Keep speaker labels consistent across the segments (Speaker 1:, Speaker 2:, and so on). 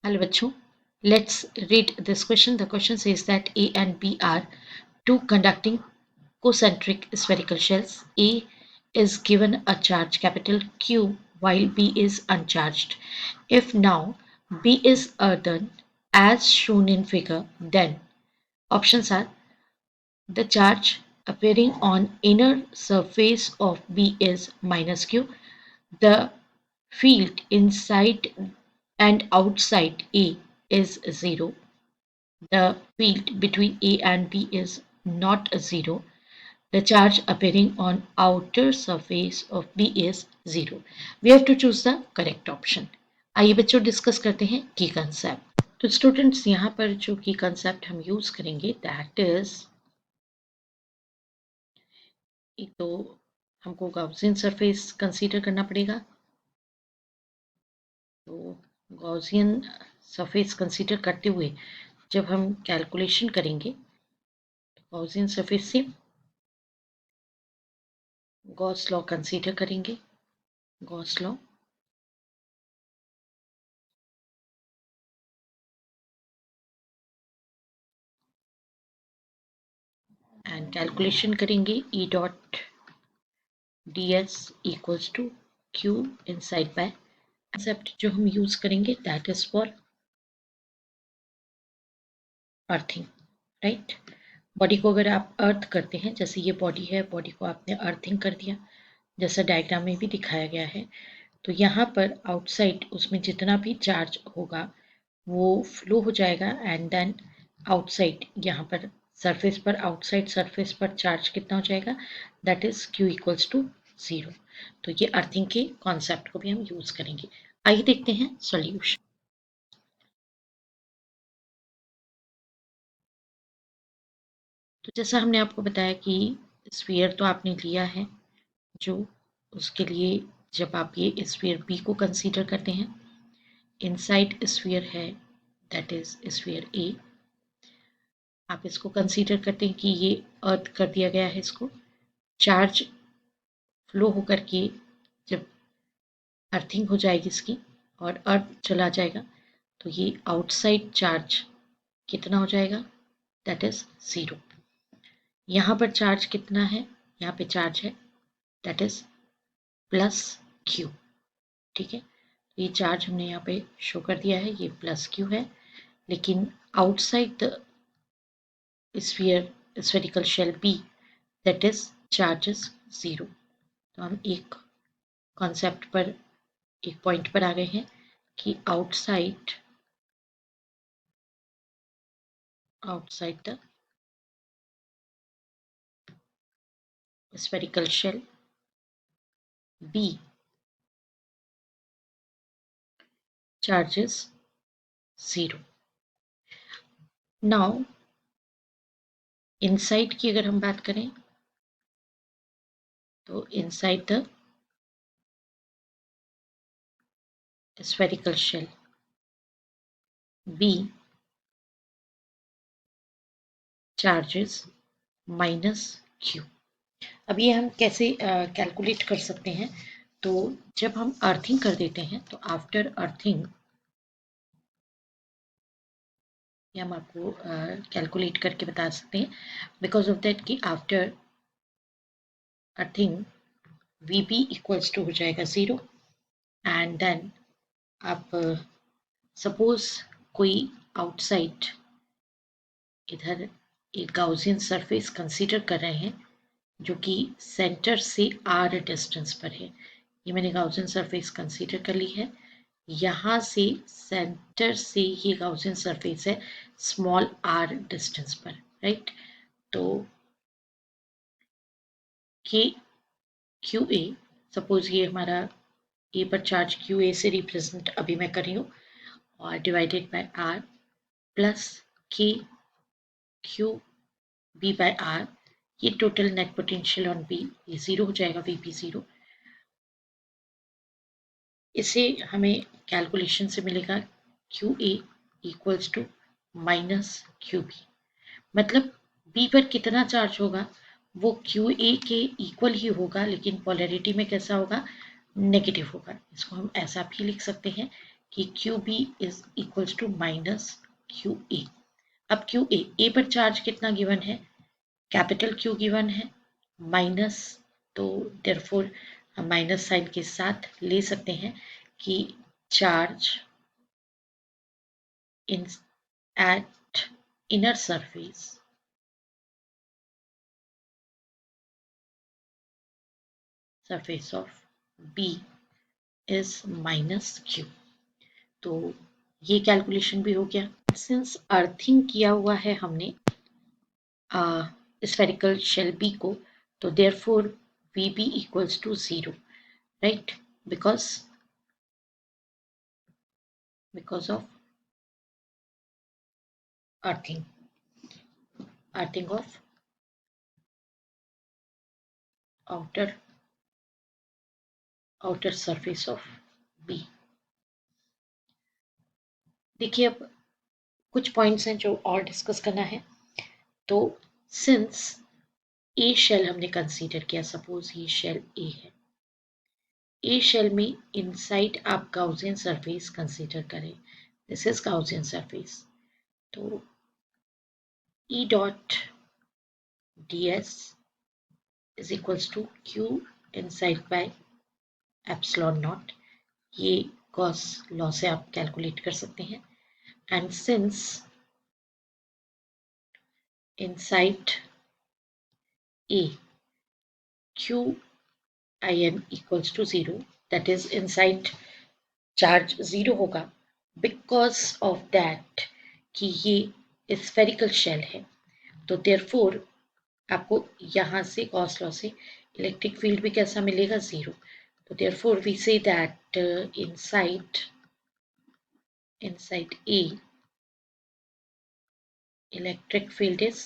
Speaker 1: Hello bachcho, let's read this question. The question says that A and B are two conducting concentric spherical shells. A is given a charge capital Q while B is uncharged. If now B is earthen as shown in figure, then options are the charge appearing on inner surface of B is minus Q, the field inside and outside A is 0, the field between A and B is not 0, the charge appearing on outer surface of B is 0. We have to choose the correct option. आइए बच्चों discuss करते हैं की concept. तो students यहाँ पर जो की कंसेप्ट हम यूज करेंगे दैट इज, एक तो हमको गॉसियन सरफेस कंसीडर करना पड़ेगा. तो गॉसियन सरफेस कंसीडर करते हुए जब हम कैलकुलेशन करेंगे गॉसियन सरफेस से गॉस लॉ कंसीडर करेंगे. गॉस लॉ एंड कैलकुलेशन करेंगे E dot D S equals to Q inside by. Concept जो हम यूज करेंगे that is for earthing, right. Body को अगर आप अर्थ करते हैं, जैसे ये बॉडी है, बॉडी को आपने अर्थिंग कर दिया जैसा डायग्राम में भी दिखाया गया है, तो यहाँ पर आउटसाइड उसमें जितना भी चार्ज होगा वो फ्लो हो जाएगा एंड देन आउटसाइड यहाँ पर सरफेस पर, आउटसाइड सरफेस पर चार्ज कितना हो जाएगा that is Q equals to 0. तो ये अर्थिंग के कॉन्सेप्ट को भी हम यूज करेंगे. आइए देखते हैं सॉल्यूशन. तो जैसा हमने आपको बताया कि स्फीयर तो आपने लिया है, जो उसके लिए जब आप ये स्फीयर बी को कंसीडर करते हैं, इनसाइड स्फीयर है दैट इज स्फीयर ए. आप इसको कंसीडर करते हैं कि ये अर्थ कर दिया गया है, इसको चार्ज फ्लो होकर के जब अर्थिंग हो जाएगी इसकी और अर्थ चला जाएगा तो ये आउटसाइड चार्ज कितना हो जाएगा दैट इज 0. यहाँ पर चार्ज कितना है, यहाँ पे चार्ज है दैट इज प्लस क्यू. ठीक है, तो ये चार्ज हमने यहाँ पे शो कर दिया है, ये प्लस क्यू है, लेकिन outside the sphere spherical shall be that is charge is 0. तो हम एक कॉन्सेप्ट पर, एक पॉइंट पर आ गए हैं कि outside the spherical shell B charges 0. Now inside की अगर हम बात करें तो inside the spherical shell B charges minus Q. अब ये हम कैसे कैलकुलेट कर सकते हैं, तो जब हम अर्थिंग कर देते हैं तो आफ्टर अर्थिंग ये हम आपको कैलकुलेट करके बता सकते हैं, बिकॉज ऑफ दैट कि after earthing V B equals to हो जाएगा 0 एंड देन आप सपोज कोई आउटसाइड इधर एक गाउसियन सरफेस कंसीडर कर रहे हैं जो कि सेंटर से आर डिस्टेंस पर है. ये मैंने गाउसियन सरफेस कंसीडर कर ली है. यहाँ से सेंटर से ये गाउसियन सरफेस है स्मॉल आर डिस्टेंस पर, राइट. तो के क्यू ए, सपोज ये हमारा ए पर चार्ज क्यू ए से रिप्रेजेंट अभी मैं कर रही हूँ, और divided by R plus K Q B by R, ये total net potential on B ये 0 हो जाएगा, वी बी 0. इसे हमें कैलकुलेशन से मिलेगा Q A equals to minus Q B. मतलब बी पर कितना चार्ज होगा वो क्यू ए के इक्वल ही होगा, लेकिन पोलैरिटी में कैसा होगा, नेगेटिव होगा. इसको हम ऐसा भी लिख सकते हैं कि Q B is equals to minus Q A. अब क्यू ए पर चार्ज कितना गिवन है, कैपिटल क्यू गिवन है, माइनस, तो देयरफॉर हम माइनस साइन के साथ ले सकते हैं कि charge in at inner surface of B is minus Q. तो ये कैलकुलेशन भी हो गया। सिंस अर्थिंग किया हुआ है हमने स्फेरिकल शेल बी को, तो therefore V B equals to 0, right, because of earthing of outer surface of B। देखिए अब कुछ पॉइंट्स हैं जो और डिस्कस करना है। तो सिंस ए शेल हमने कंसीडर किया, सपोज ये शेल ए है, ए शेल में इनसाइड आप गाउसियन सरफेस कंसीडर करें, दिस इज गाउसियन सरफेस, तो E dot D S is equals to Q inside by epsilon naught, ये गॉस लॉ से आप कैलकुलेट कर सकते हैं। And since inside A Q in equals to 0, that is inside charge 0 होगा, because of that कि ये स्फेरिकल शेल है, तो therefore आपको यहाँ से गॉस लॉ से इलेक्ट्रिक फील्ड भी कैसा मिलेगा, 0। तो therefore we say that inside A electric field is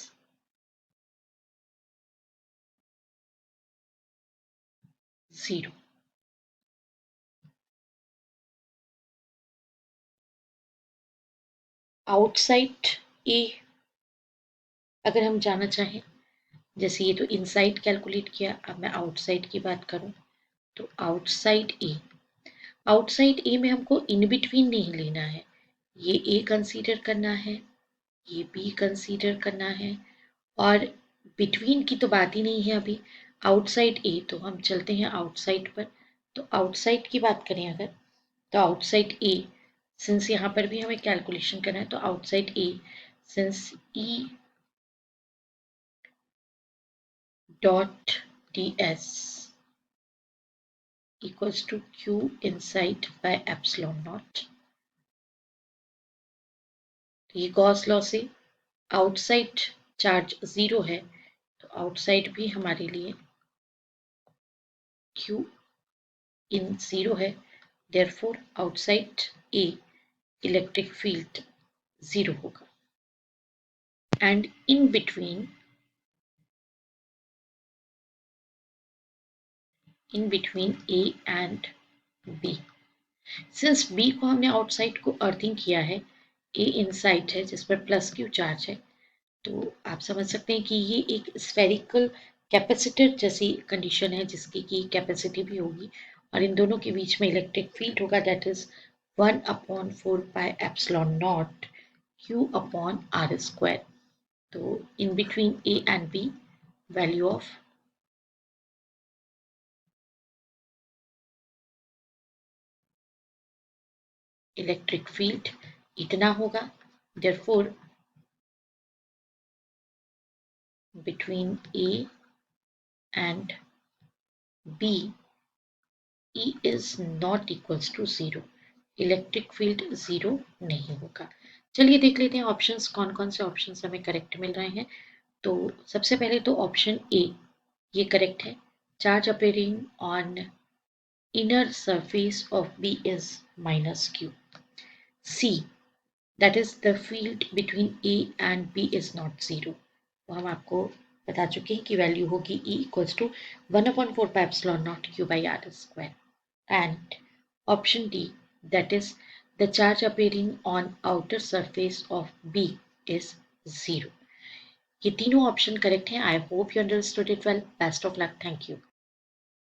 Speaker 1: 0। Outside ए अगर हम जाना चाहें, जैसे ये तो इनसाइड कैलकुलेट किया, अब मैं आउटसाइड की बात करूं, तो आउटसाइड ए में हमको इन बिटवीन नहीं लेना है, ये ए कंसीडर करना है, ये बी कंसीडर करना है, और बिटवीन की तो बात ही नहीं है अभी। आउटसाइड ए, तो हम चलते हैं आउटसाइड पर। तो आउटसाइड की बात करें अगर, तो आउटसाइड ए, सिंस यहाँ पर भी हमें कैलकुलेशन करना है, तो outside A since E dot ds equals to q inside by epsilon naught। तो ये गॉस लॉ से आउटसाइड चार्ज 0 है, तो आउटसाइड भी हमारे लिए q इन 0 है, therefore outside A electric field 0 होगा। And in between A and B, since B को हमने आउटसाइड को अर्थिंग किया है, ए इनसाइड है जिस पर प्लस क्यू चार्ज है, तो आप समझ सकते हैं कि ये एक स्फेरिकल कैपेसिटर जैसी कंडीशन है जिसकी की कैपेसिटी भी होगी, और इन दोनों के बीच में इलेक्ट्रिक फील्ड होगा, that is 1/4 pi epsilon naught q upon r square. तो in between A and B value of electric field इतना होगा, therefore between A and B, E is not equals to 0, electric field 0 नहीं होगा। चलिए देख लेते हैं ऑप्शंस, कौन कौन से ऑप्शंस हमें करेक्ट मिल रहे हैं। तो सबसे पहले तो ऑप्शन ए ये करेक्ट है, charge appearing on inner surface of B is minus Q. C, that is the field between A and B is not 0, वो हम आपको बता चुके हैं कि वैल्यू होगी E equals to 1/4 pi epsilon naught q by r square. And option D, that is the charge appearing on outer surface of B is 0। ये तीनों ऑप्शन करेक्ट हैं। I hope you understood it well. Best of luck. Thank you.